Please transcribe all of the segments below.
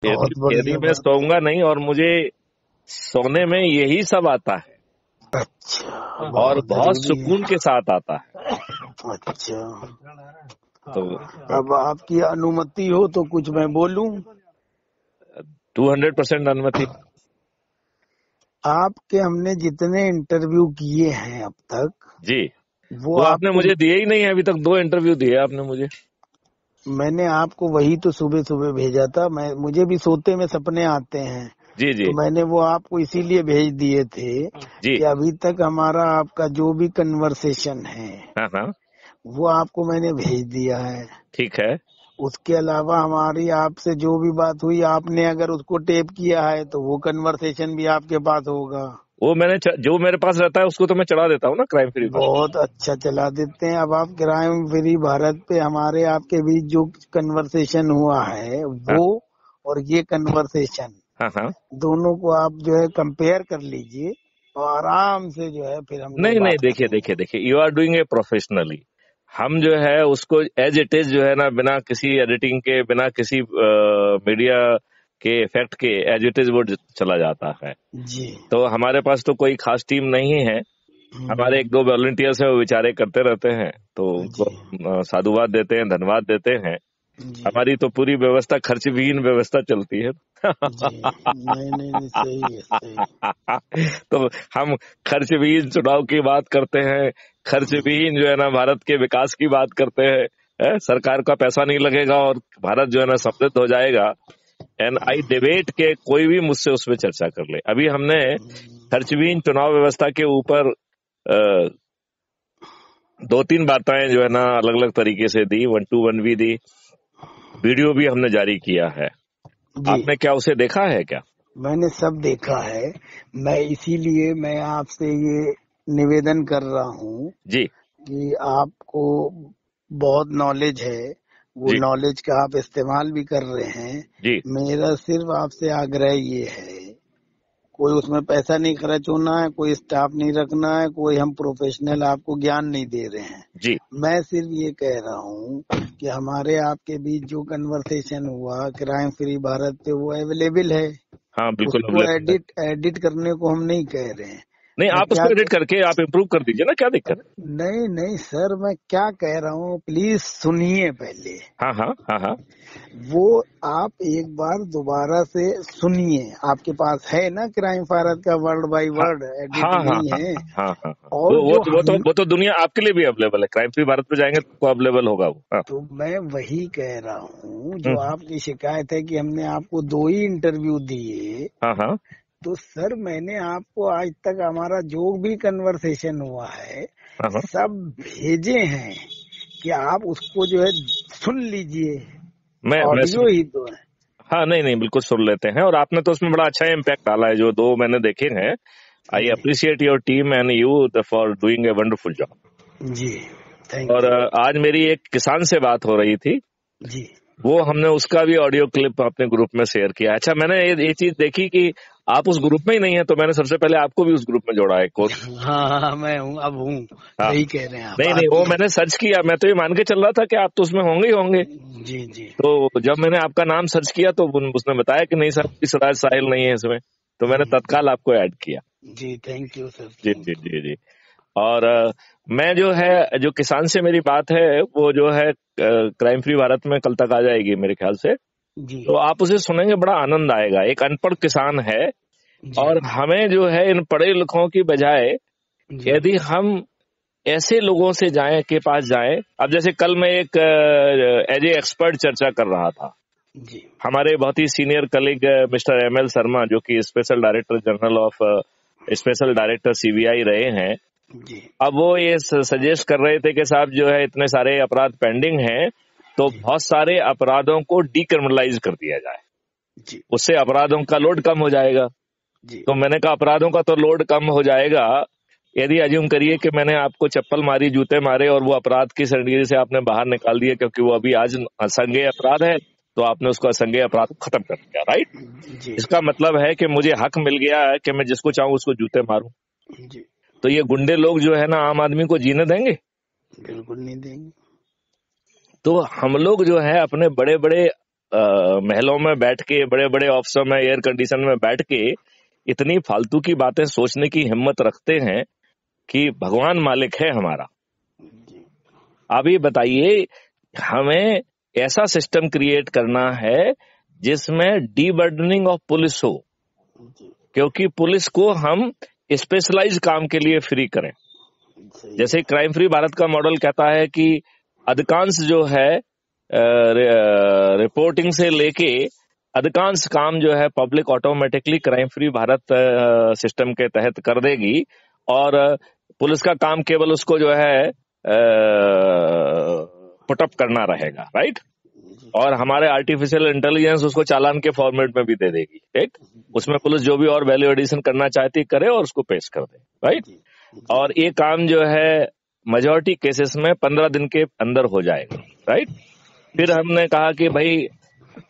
बहुत यदि बढ़िया मैं बात। सोऊंगा नहीं और मुझे सोने में यही सब आता है अच्छा, और बहुत बहुत जरूरी है। सुकून के साथ आता है, अच्छा, तो अब आपकी अनुमति हो तो कुछ मैं बोलूं? 200% अनुमति। आपके हमने जितने इंटरव्यू किए हैं अब तक, जी, वो वो आपने आपको, मुझे दिए ही नहीं है अभी तक। 2 इंटरव्यू दिए आपने मुझे। मैंने आपको वही तो सुबह सुबह भेजा था। मुझे भी सोते में सपने आते हैं, जी जी तो मैंने वो आपको इसीलिए भेज दिए थे जी। कि अभी तक हमारा आपका जो भी कन्वर्सेशन है हाँ हाँ, वो आपको मैंने भेज दिया है। ठीक है। उसके अलावा हमारी आपसे जो भी बात हुई, आपने अगर उसको टेप किया है तो वो कन्वर्सेशन भी आपके पास होगा। वो जो मेरे पास रहता है उसको तो मैं चढ़ा देता हूँ ना क्राइम फ्री पर। बहुत अच्छा चला देते हैं। अब आप क्राइम फ्री भारत पे हमारे आपके बीच जो कन्वर्सेशन हुआ है हाँ वो और ये कन्वर्सेशन हाँ हाँ। दोनों को आप जो है कंपेयर कर लीजिए और आराम से जो है फिर हम लोग नहीं नहीं, बात देखिए करेंगे। देखिए देखिए, you are doing a professionally. हम जो है उसको एज इट इज जो है ना, बिना किसी एडिटिंग के, बिना किसी मीडिया के इफेक्ट के, एज इट इज वो चला जाता है। जी। तो हमारे पास तो कोई खास टीम नहीं है। हमारे एक दो वॉलंटियर्स है, वो बेचारे करते रहते हैं, तो उनको जी हम साधुवाद देते हैं, धन्यवाद देते हैं। जी हमारी तो पूरी व्यवस्था खर्च विहीन व्यवस्था चलती है। जी। नहीं नहीं नहीं, सही है, सही। तो हम खर्च विहीन चुनाव की बात करते हैं, खर्च विहीन जो है ना भारत के विकास की बात करते हैं। सरकार का पैसा नहीं लगेगा और भारत जो है ना समृद्ध हो जाएगा। एंड आई डिबेट के कोई भी मुझसे उसमें चर्चा कर ले। अभी हमने खर्च विहीन चुनाव व्यवस्था के ऊपर 2-3 बातें जो है ना अलग अलग तरीके से दी, 1-to-1 भी दी, वीडियो भी हमने जारी किया है। जी, आपने क्या उसे देखा है क्या? मैंने सब देखा है। इसीलिए मैं आपसे ये निवेदन कर रहा हूँ जी कि आपको बहुत नॉलेज है, वो जी नॉलेज का आप इस्तेमाल भी कर रहे हैं। जी। मेरा सिर्फ आपसे आग्रह ये है, कोई उसमें पैसा नहीं खर्च होना है, कोई स्टाफ नहीं रखना है, कोई हम प्रोफेशनल आपको ज्ञान नहीं दे रहे हैं। जी मैं सिर्फ ये कह रहा हूँ कि हमारे आपके बीच जो कन्वर्सेशन हुआ क्राइम फ्री भारत पे, वो अवेलेबल है। हाँ, बिल्कुल उसको अवेलेबल है। एडिट करने को हम नहीं कह रहे हैं। नहीं, मैं आप क्या उसको एडिट करके आप इम्प्रूव कर दीजिए ना, क्या दिक्कत है? नहीं नहीं सर, मैं क्या कह रहा हूँ, प्लीज सुनिए पहले। हाँ हाँ हाँ हाँ वो आप एक बार दोबारा से सुनिए। आपके पास है ना क्राइम भारत का वर्ड बाय हाँ वर्ड एडिट हाँ हाँ नहीं हाँ है? हाँ हाँ हाँ। और वो जो तो वो तो हम, वो तो दुनिया आपके लिए भी अवेलेबल है। क्राइम फ्री भारत पे जाएंगे तो अवेलेबल होगा वो। हाँ। तो मैं वही कह रहा हूँ, जो हम्म, आपकी शिकायत है कि हमने आपको 2 ही इंटरव्यू दिए, हाँ हाँ तो सर मैंने आपको आज तक हमारा जो भी कन्वर्सेशन हुआ है हाँ हाँ। सब भेजे हैं कि आप उसको जो है सुन लीजिए। मैं ऑडियो ही तो है। हाँ, नहीं नहीं, बिल्कुल सुन लेते हैं। और आपने तो उसमें बड़ा अच्छा इम्पैक्ट डाला है, जो 2 मैंने देखे हैं। आई जी appreciate your team and you for doing a wonderful job. जी, थैंक और यू। आज मेरी एक किसान से बात हो रही थी, जी वो हमने उसका भी ऑडियो क्लिप अपने ग्रुप में शेयर किया। अच्छा, मैंने ये चीज देखी कि आप उस ग्रुप में ही नहीं है, तो मैंने सबसे पहले आपको भी उस ग्रुप में जोड़ा है एक और। हाँ हाँ, मैं हूँ, अब हूँ। हाँ, सही कह रहे हैं आप। नहीं नहीं, वो आपकी, मैंने सर्च किया। मैं तो ये मान के चल रहा था कि आप तो उसमें होंगे ही होंगे। जी जी तो जब मैंने आपका नाम सर्च किया तो उसने बताया कि नहीं सर, सिराज साहिल नहीं है इसमें, तो मैंने तत्काल आपको ऐड किया। जी, थैंक यू सर, जी थैंक जी जी जी। और मैं जो है, जो किसान से मेरी बात है, वो जो है क्राइम फ्री भारत में कल तक आ जाएगी मेरे ख्याल से। यू। जी तो आप उसे सुनेंगे, बड़ा आनंद आएगा। एक अनपढ़ किसान है, जी और हमें जो है इन पढ़े लिखों की बजाय जी यदि हम ऐसे लोगों से जाएं, के पास जाएं। अब जैसे कल मैं एक एज ए एक्सपर्ट चर्चा कर रहा था। जी हमारे बहुत ही senior colleague mister ML Sharma, जो कि special director general of special director CBI रहे हैं, जी अब वो ये सजेस्ट कर रहे थे कि साहब जो है इतने सारे अपराध पेंडिंग हैं, तो जी बहुत सारे अपराधों को डीक्रिमिनलाइज कर दिया जाए, जी उससे अपराधों का लोड कम हो जाएगा। जी तो मैंने कहा अपराधों का तो लोड कम हो जाएगा, यदि अज्यूम करिए कि मैंने आपको चप्पल मारी, जूते मारे, और वो अपराध की श्रेणी से आपने बाहर निकाल दिया, क्योंकि वो अभी आज असंज्ञेय अपराध है, तो आपने उसको असंज्ञेय अपराध को खत्म कर दिया, राइट? जी इसका मतलब है कि मुझे हक मिल गया है कि मैं जिसको चाहूं उसको जूते मारूं। जी, तो ये गुंडे लोग जो है ना आम आदमी को जीने देंगे? बिल्कुल नहीं देंगे। तो हम लोग जो है अपने बड़े बड़े महलों में बैठ के, बड़े बड़े ऑफिसों में एयर कंडीशन में बैठ के इतनी फालतू की बातें सोचने की हिम्मत रखते हैं कि भगवान मालिक है हमारा। आप ये बताइए, हमें ऐसा सिस्टम क्रिएट करना है जिसमें डीबर्डनिंग ऑफ पुलिस हो, क्योंकि पुलिस को हम स्पेशलाइज काम के लिए फ्री करें। जैसे क्राइम फ्री भारत का मॉडल कहता है कि अधिकांश जो है रिपोर्टिंग से लेके अधिकांश काम जो है public automatically crime free Bharat system के तहत कर देगी, और पुलिस का काम केवल उसको जो है पुटअप करना रहेगा, राइट। और हमारे आर्टिफिशियल इंटेलिजेंस उसको चालान के फॉर्मेट में भी दे देगी, ठीक। उसमें पुलिस जो भी और वैल्यू एडिशन करना चाहती करे और उसको पेश कर दे, राइट। और ये काम जो है मेजॉरिटी केसेस में 15 दिन के अंदर हो जाएगा, राइट। फिर हमने कहा कि भाई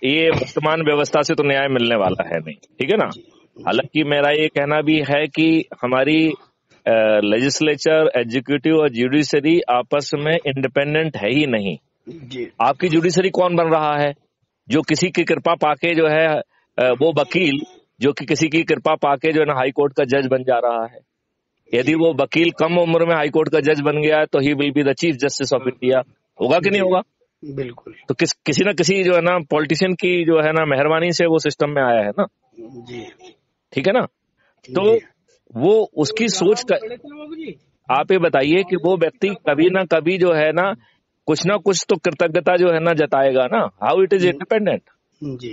ये वर्तमान व्यवस्था से तो न्याय मिलने वाला है नहीं, ठीक है ना। हालांकि मेरा ये कहना भी है कि हमारी लेजिस्लेचर, एग्जीक्यूटिव और जुडिशरी आपस में इंडिपेंडेंट है ही नहीं। आपकी जुडिशरी कौन बन रहा है? जो किसी की कृपा पाके जो है वो वकील जो कि किसी की कृपा पाके जो है ना हाई कोर्ट का जज बन जा रहा है। यदि वो वकील कम उम्र में हाई कोर्ट का जज बन गया है तो he will be the chief justice of India, होगा कि नहीं होगा? बिल्कुल। तो किसी ना किसी जो है ना पॉलिटिशियन की जो है ना मेहरबानी से वो सिस्टम में आया है ना जी, ठीक है ना। तो वो उसकी सोच का आप ये बताइए कि वो व्यक्ति कभी ना कभी जो है ना कुछ तो कृतज्ञता जो है ना जताएगा ना। How it is independent? जी,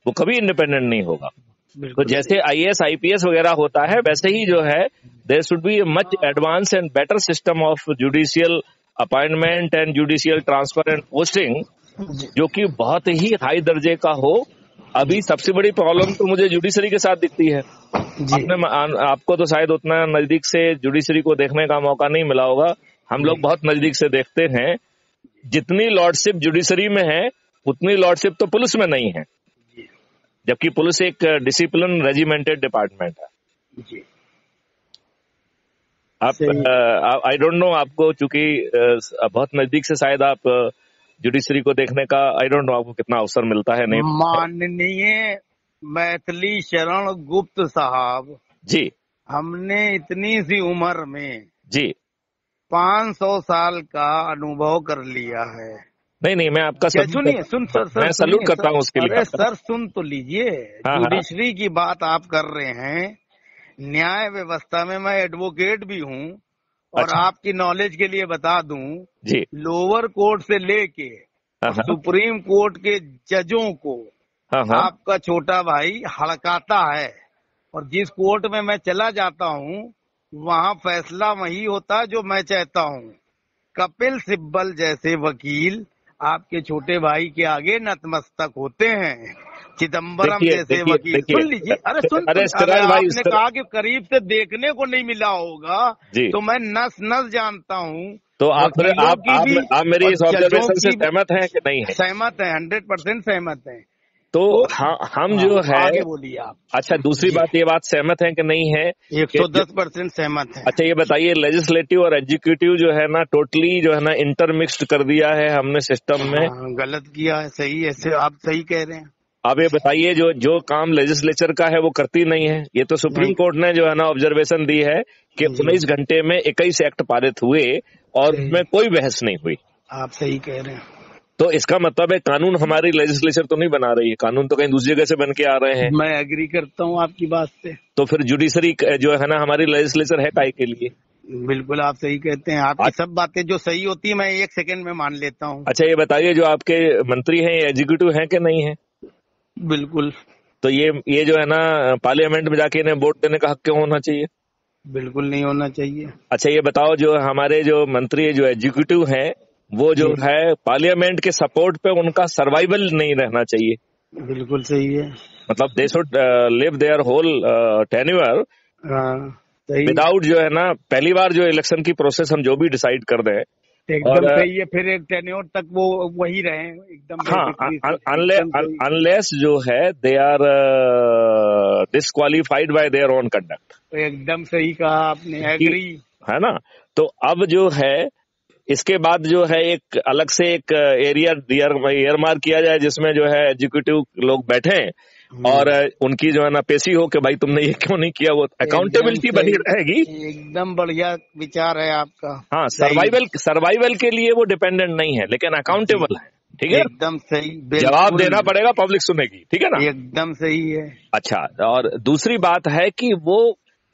वो कभी इंडिपेंडेंट नहीं होगा। तो जैसे IAS IPS वगैरह होता है वैसे ही जो है there should be much advance and better system of judicial appointment and judicial transfer and posting, जो कि बहुत ही हाई दर्जे का हो। अभी सबसे बड़ी प्रॉब्लम तो मुझे जुडिशरी के साथ दिखती है। आपको तो शायद उतना नजदीक से जुडिशरी को देखने का मौका नहीं मिला होगा, हम लोग बहुत नजदीक से देखते हैं। जितनी लॉर्डशिप जुडिशरी में है उतनी लॉर्डशिप तो पुलिस में नहीं है, जबकि पुलिस एक डिसिप्लिन रेजिमेंटेड डिपार्टमेंट है। आप आई डोंट नो, आपको चूंकि बहुत नजदीक से शायद आप जुडिशरी को देखने का आई डोंट नो आपको कितना अवसर मिलता है। नहीं, माननीय मैथिली शरण गुप्त साहब जी, हमने इतनी सी उम्र में जी 500 साल का अनुभव कर लिया है। नहीं, मैं आपका सुनिए, मैं सल्यूट करता हूँ उसके लिए। अरे सर सुन तो लीजिए। जुडिशरी की बात आप कर रहे हैं, न्याय व्यवस्था में मैं एडवोकेट भी हूँ। और अच्छा। आपकी नॉलेज के लिए बता दूं जी, लोअर कोर्ट से लेके सुप्रीम कोर्ट के जजों को आपका छोटा भाई हड़काता है। और जिस कोर्ट में मैं चला जाता हूँ वहाँ फैसला वही होता है जो मैं चाहता हूँ। कपिल सिब्बल जैसे वकील आपके छोटे भाई के आगे नतमस्तक होते हैं। चिदम्बरम जैसे वकील, सुन लीजिए। अरे आपने कहा कि करीब से देखने को नहीं मिला होगा, तो मैं नस जानता हूँ। तो आप मेरी इस ऑब्जर्वेशन से सहमत हैं कि नहीं है? सहमत है, 100% सहमत है। तो हम जो है आगे बोलिए आप। अच्छा, दूसरी बात, ये बात सहमत है कि नहीं है? 110% सहमत है। अच्छा, ये बताइए, लेजिस्लेटिव और एग्जीक्यूटिव जो है ना टोटली जो है ना इंटरमिक्स्ड कर दिया है हमने सिस्टम में। गलत किया है। सही है, आप सही कह रहे हैं। अब ये बताइए, जो काम लेजिस्लेचर का है वो करती नहीं है। ये तो सुप्रीम कोर्ट ने जो है ना ऑब्जर्वेशन दी है कि 19 घंटे में 21 एक्ट पारित हुए और उसमें कोई बहस नहीं हुई। आप सही कह रहे हैं। तो इसका मतलब है कानून हमारी लेजिस्लेचर तो नहीं बना रही है, कानून तो कहीं दूसरी जगह से बन के आ रहे हैं। मैं एग्री करता हूँ आपकी बात से। तो फिर जुडिशरी जो है ना हमारी लेजिस्लेचर है काहे के लिए? बिल्कुल आप सही कहते हैं। आपकी सब बातें जो सही होती है मैं 1 सेकंड में मान लेता हूँ। अच्छा, ये बताइए, जो आपके मंत्री हैं एग्जीक्यूटिव हैं कि नहीं है? बिल्कुल। तो ये जो है ना पार्लियामेंट में जाके इन्हें वोट देने का हक क्यों होना चाहिए? बिल्कुल नहीं होना चाहिए। अच्छा, ये बताओ, जो हमारे जो मंत्री जो एग्जीक्यूटिव हैं वो जो है पार्लियामेंट के सपोर्ट पे उनका सर्वाइवल नहीं रहना चाहिए? बिल्कुल सही है। मतलब they should live their whole tenure without जो है ना पहली बार जो इलेक्शन की प्रोसेस हम जो भी डिसाइड कर दें एकदम सही है, फिर एक टेन्योर तक वो वही रहे एकदम। हाँ, अनलेस जो है they are disqualified by their own conduct. एकदम सही कहा आपने, एग्री, है ना। तो अब जो है इसके बाद जो है एक अलग से एक एरिया एयरमार्क किया जाए जिसमें जो है एग्जीक्यूटिव लोग बैठे और उनकी जो है ना पेशी हो कि भाई तुमने ये क्यों नहीं किया, वो अकाउंटेबिलिटी बनी रहेगी। एकदम बढ़िया विचार है आपका। हाँ, सर्वाइवल के लिए वो डिपेंडेंट नहीं है लेकिन अकाउंटेबल है। ठीक है, एकदम सही, जवाब देना पड़ेगा, पब्लिक सुनेगी। ठीक है ना, एकदम सही है। अच्छा, और दूसरी बात है कि वो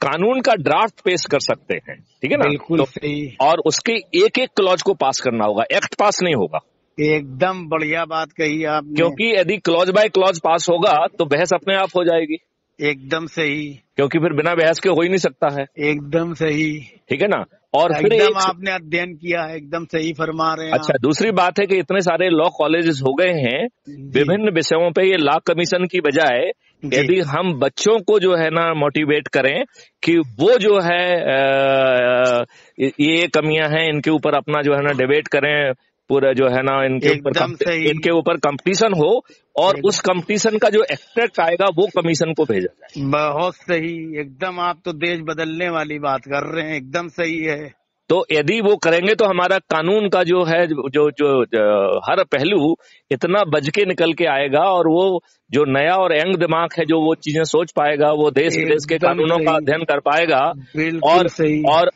कानून का ड्राफ्ट पेश कर सकते हैं। ठीक है ना, बिल्कुल सही। और उसके एक एक क्लॉज को पास करना होगा, एक्ट पास नहीं होगा। एकदम बढ़िया बात कही आपने, क्योंकि यदि क्लॉज बाय क्लॉज पास होगा तो बहस अपने आप हो जाएगी। एकदम सही, क्योंकि फिर बिना बहस के हो ही नहीं सकता है। एकदम सही। ठीक है ना, और फिर एकदम आपने अध्ययन किया है, एकदम सही फरमा रहे हैं। अच्छा, दूसरी बात है कि इतने सारे लॉ कॉलेजेस हो गए हैं विभिन्न विषयों पे, ये लॉ कमीशन की बजाय यदि हम बच्चों को जो है ना मोटिवेट करें कि वो जो है ये कमियां हैं इनके ऊपर अपना जो है ना डिबेट करें, पूरा जो है ना इनके ऊपर कंपटीशन हो और उस कंपटीशन का जो एक्सट्रैक्ट आएगा वो कमीशन को भेजा जाए। बहुत सही, एकदम आप तो देश बदलने वाली बात कर रहे हैं, एकदम सही है। तो यदि वो करेंगे तो हमारा कानून का जो है जो हर पहलू इतना बज के निकल के आएगा और वो जो नया और यंग दिमाग है जो वो चीजें सोच पाएगा, वो देश विदेश के कानूनों का अध्ययन कर पाएगा।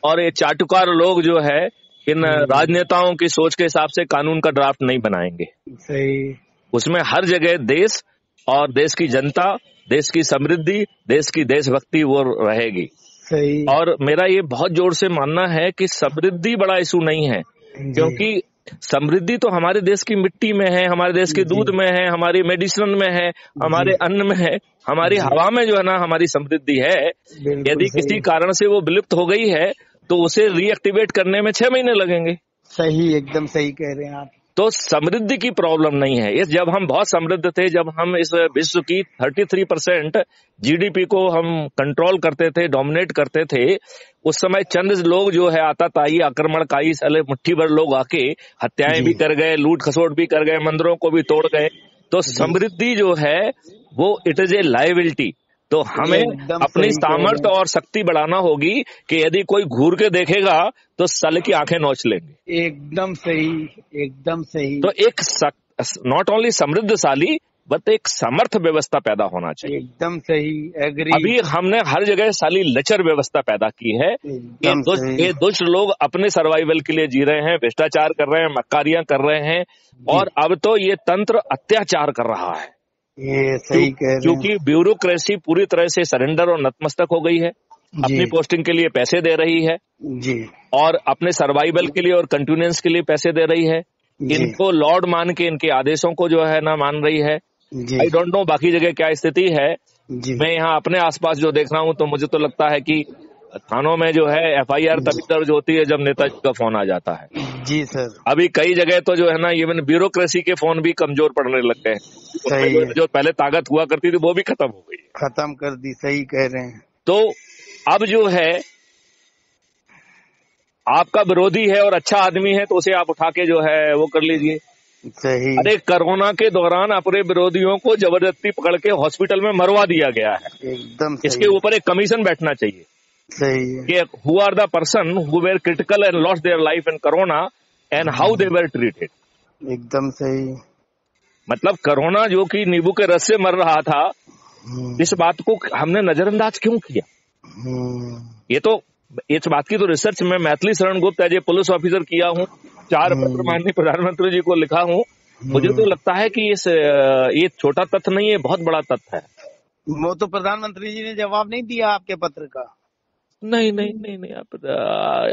और ये चाटुकार लोग जो है इन राजनेताओं की सोच के हिसाब से कानून का ड्राफ्ट नहीं बनाएंगे। सही, उसमें हर जगह देश और देश की जनता, देश की समृद्धि, देश की देशभक्ति वो रहेगी। सही। और मेरा ये बहुत जोर से मानना है कि समृद्धि बड़ा इशू नहीं है, क्योंकि समृद्धि तो हमारे देश की मिट्टी में है, हमारे देश के दूध में है, हमारी मेडिसिन में है, हमारे अन्न में है, हमारी हवा में जो है ना हमारी समृद्धि है। यदि किसी कारण से वो विलुप्त हो गई है तो उसे रीएक्टिवेट करने में 6 महीने लगेंगे। सही, एकदम सही कह रहे हैं आप। तो समृद्धि की प्रॉब्लम नहीं है। इस जब हम बहुत समृद्ध थे, जब हम इस विश्व की 33% जीडीपी को हम कंट्रोल करते थे, डोमिनेट करते थे, उस समय चंद लोग जो है आताताई आक्रमणकारी साले मुट्ठी भर लोग आके हत्याएं भी कर गए, लूट खसोट भी कर गए, मंदिरों को भी तोड़ गए। तो समृद्धि जो है वो इट इज ए लायबिलिटी। तो हमें अपनी सामर्थ्य और शक्ति बढ़ाना होगी कि यदि कोई घूर के देखेगा तो साले की आंखें नोच लेंगे। एकदम सही, एकदम सही। तो एक नॉट ओनली समृद्धशाली बट एक समर्थ व्यवस्था पैदा होना चाहिए। एकदम सही, एग्री। अभी हमने हर जगह साली लचर व्यवस्था पैदा की है। ये दुष्ट लोग अपने सर्वाइवल के लिए जी रहे हैं, भ्रष्टाचार कर रहे हैं, मक्कारियां कर रहे हैं, और अब तो ये तंत्र अत्याचार कर रहा है। ये सही कह रहे हैं। क्योंकि ब्यूरोक्रेसी पूरी तरह से सरेंडर और नतमस्तक हो गई है, अपनी पोस्टिंग के लिए पैसे दे रही है जी, और अपने सर्वाइवल के लिए और कंटिन्यूएंस के लिए पैसे दे रही है, इनको लॉर्ड मान के इनके आदेशों को जो है ना मान रही है। आई डोंट नो बाकी जगह क्या स्थिति है। मैं यहाँ अपने आसपास जो देख रहा हूँ तो मुझे तो लगता है कि थानों में जो है FIR तभी दर्ज होती है जब नेताजी का फोन आ जाता है। जी सर। अभी कई जगह तो जो है ना इवन ब्यूरोक्रेसी के फोन भी कमजोर पड़ने लग गए हैं। जो पहले ताकत हुआ करती थी वो भी खत्म हो गई, खत्म कर दी। सही कह रहे हैं। तो अब जो है आपका विरोधी है और अच्छा आदमी है तो उसे आप उठा के जो है वो कर लीजिए। सही। अरे कोरोना के दौरान अपने विरोधियों को जबरदस्ती पकड़ के हॉस्पिटल में मरवा दिया गया है। एकदम सही। इसके ऊपर एक कमीशन बैठना चाहिए। सही है। कि who are the person who were critical and lost their life in corona and how they were treated. एकदम सही। मतलब कोरोना जो कि नींबू के रस से मर रहा था, इस बात को हमने नजरअंदाज क्यों किया? ये तो इस बात की तो रिसर्च मैं Maithili Sharan Gupt as a police officer किया हूँ, 4 पत्र माननीय प्रधानमंत्री जी को लिखा हूँ। मुझे तो लगता है कि ये छोटा तथ्य नहीं है, बहुत बड़ा तथ्य है। वो तो प्रधानमंत्री जी ने जवाब नहीं दिया आपके पत्र का। नहीं नहीं नहीं नहीं, आप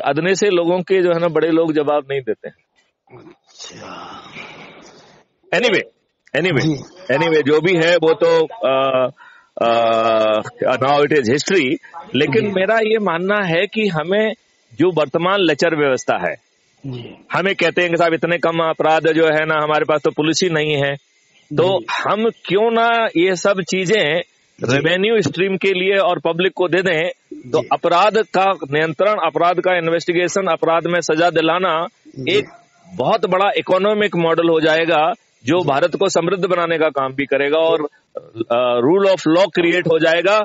अदने से लोगों के जो है ना बड़े लोग जवाब नहीं देते हैं। एनीवे जो भी है वो तो नाउ इट इज हिस्ट्री। लेकिन मेरा ये मानना है कि हमें जो वर्तमान लचर व्यवस्था है, हमें कहते हैं कि साहब इतने कम अपराध जो है ना हमारे पास तो पुलिस ही नहीं है, तो हम क्यों ना ये सब चीजें रेवेन्यू स्ट्रीम के लिए और पब्लिक को दे दें, तो अपराध का नियंत्रण, अपराध का इन्वेस्टिगेशन, अपराध में सजा दिलाना एक बहुत बड़ा इकोनॉमिक मॉडल हो जाएगा जो भारत को समृद्ध बनाने का काम भी करेगा और रूल ऑफ लॉ क्रिएट हो जाएगा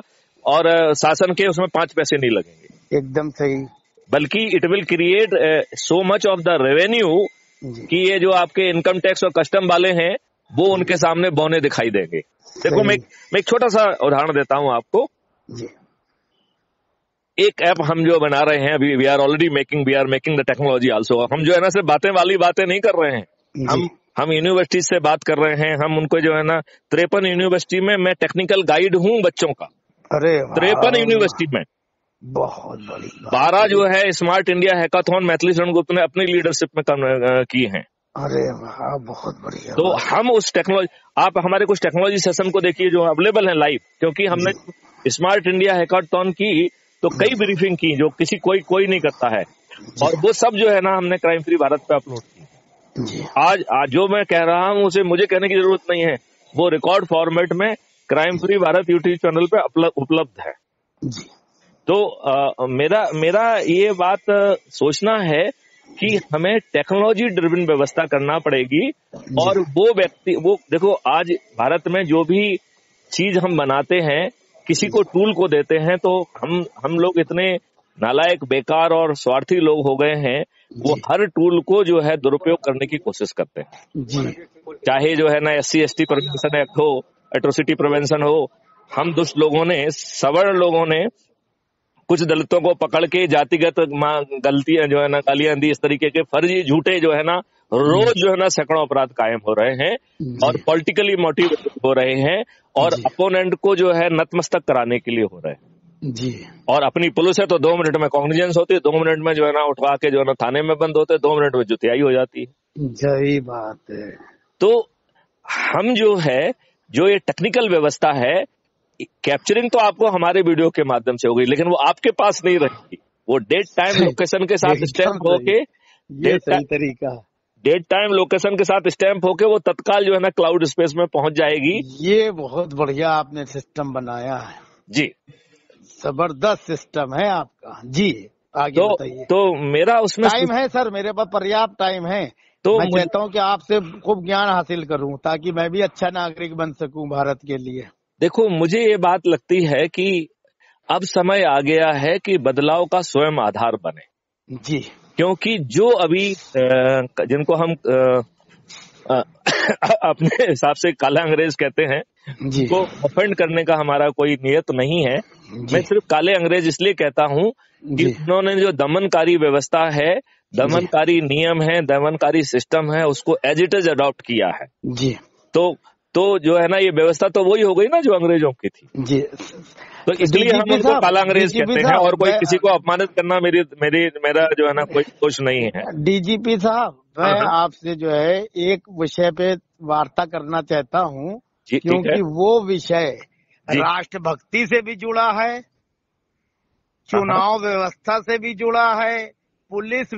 और शासन के उसमें 5 पैसे नहीं लगेंगे। एकदम सही। बल्कि it will create so much of the revenue कि ये जो आपके इनकम टैक्स और कस्टम वाले हैं वो उनके सामने बौने दिखाई देंगे। देखो मैं एक छोटा सा उदाहरण देता हूं आपको। एक ऐप हम जो बना रहे हैं अभी, we are making the technology also. हम जो है ना सिर्फ बातें वाली नहीं कर रहे हैं, हम यूनिवर्सिटी से बात कर रहे हैं। हम उनको जो है ना 53 यूनिवर्सिटी में मैं टेक्निकल गाइड हूं बच्चों का। अरे 53 यूनिवर्सिटी में, बहुत बड़ी 12 जो है smart India hackathon Maithili Sharan Gupt ने अपनी लीडरशिप में की हैं। अरे वाह, बहुत बढ़िया। तो हम उस टेक्नोलॉजी, आप हमारे कुछ टेक्नोलॉजी सेशन को देखिए जो अवेलेबल है लाइव, क्योंकि हमने स्मार्ट इंडिया हैकाथॉन की तो कई ब्रीफिंग की जो कोई नहीं करता है, और वो सब जो है ना हमने क्राइम फ्री भारत पे अपलोड की। आज जो मैं कह रहा हूँ उसे मुझे कहने की जरूरत नहीं है, वो रिकॉर्ड फॉर्मेट में crime free Bharat YouTube channel पे उपलब्ध है। तो मेरा ये बात सोचना है कि हमें टेक्नोलॉजी ड्रिवन व्यवस्था करना पड़ेगी। और वो देखो आज भारत में जो भी चीज हम बनाते हैं, किसी को टूल को देते हैं तो हम लोग इतने नालायक, बेकार और स्वार्थी लोग हो गए हैं, वो हर टूल को जो है दुरुपयोग करने की कोशिश करते हैं। चाहे जो है ना SC/ST प्रिवेंशन एक्ट हो, एट्रोसिटी प्रिवेंशन हो। हम दुष्ट लोगों ने, सवर्ण लोगों ने कुछ दलितों को पकड़ के जातिगत गलतियां जो है ना, गालियां दी, इस तरीके के फर्जी झूठे जो है ना रोज जो है ना सैकड़ों अपराध कायम हो रहे हैं और पॉलिटिकली मोटिवेटेड हो रहे हैं, और अपोनेंट को जो है नतमस्तक कराने के लिए हो रहे हैं। और अपनी पुलिस है तो 2 मिनट में कॉग्निजेंस होती है, 2 मिनट में जो है ना उठवा के जो है ना थाने में बंद होते, 2 मिनट में जुतियाई हो जाती है। सही बात है। तो हम जो ये टेक्निकल व्यवस्था है, कैप्चरिंग तो आपको हमारे वीडियो के माध्यम से होगी, लेकिन वो आपके पास नहीं रहेगी। वो डेट टाइम लोकेशन के साथ स्टैंप होके, डेट टाइम लोकेशन के साथ स्टैंप होके वो तत्काल जो है ना क्लाउड स्पेस में पहुंच जाएगी। ये बहुत बढ़िया आपने सिस्टम बनाया है जी, जबरदस्त सिस्टम है आपका जी। आगे बताइए। तो मेरा उसमें टाइम है सर, मेरे पास पर्याप्त टाइम है। तो मैं चाहता हूँ कि आपसे खूब ज्ञान हासिल करूँ ताकि मैं भी अच्छा नागरिक बन सकूं भारत के लिए। देखो मुझे ये बात लगती है कि अब समय आ गया है कि बदलाव का स्वयं आधार बने जी। क्योंकि जो अभी जिनको हम अपने हिसाब से काला अंग्रेज कहते हैं, उनको ऑफेंड करने का हमारा कोई नियत नहीं है। मैं सिर्फ काले अंग्रेज इसलिए कहता हूँ कि उन्होंने जो दमनकारी व्यवस्था है, दमनकारी नियम है, दमनकारी सिस्टम है, उसको एज इट इज अडॉप्ट किया है जी। तो जो है ना ये व्यवस्था तो वही हो गई ना जो अंग्रेजों की थी जी। तो इसलिए हम उनको काला अंग्रेज कहते हैं, और कोई किसी को अपमानित करना मेरा जो है ना कोई दोष नहीं है। डीजीपी साहब, मैं आपसे जो है एक विषय पे वार्ता करना चाहता हूँ, क्योंकि वो विषय राष्ट्रभक्ति से भी जुड़ा है, चुनाव व्यवस्था से भी जुड़ा है, पुलिस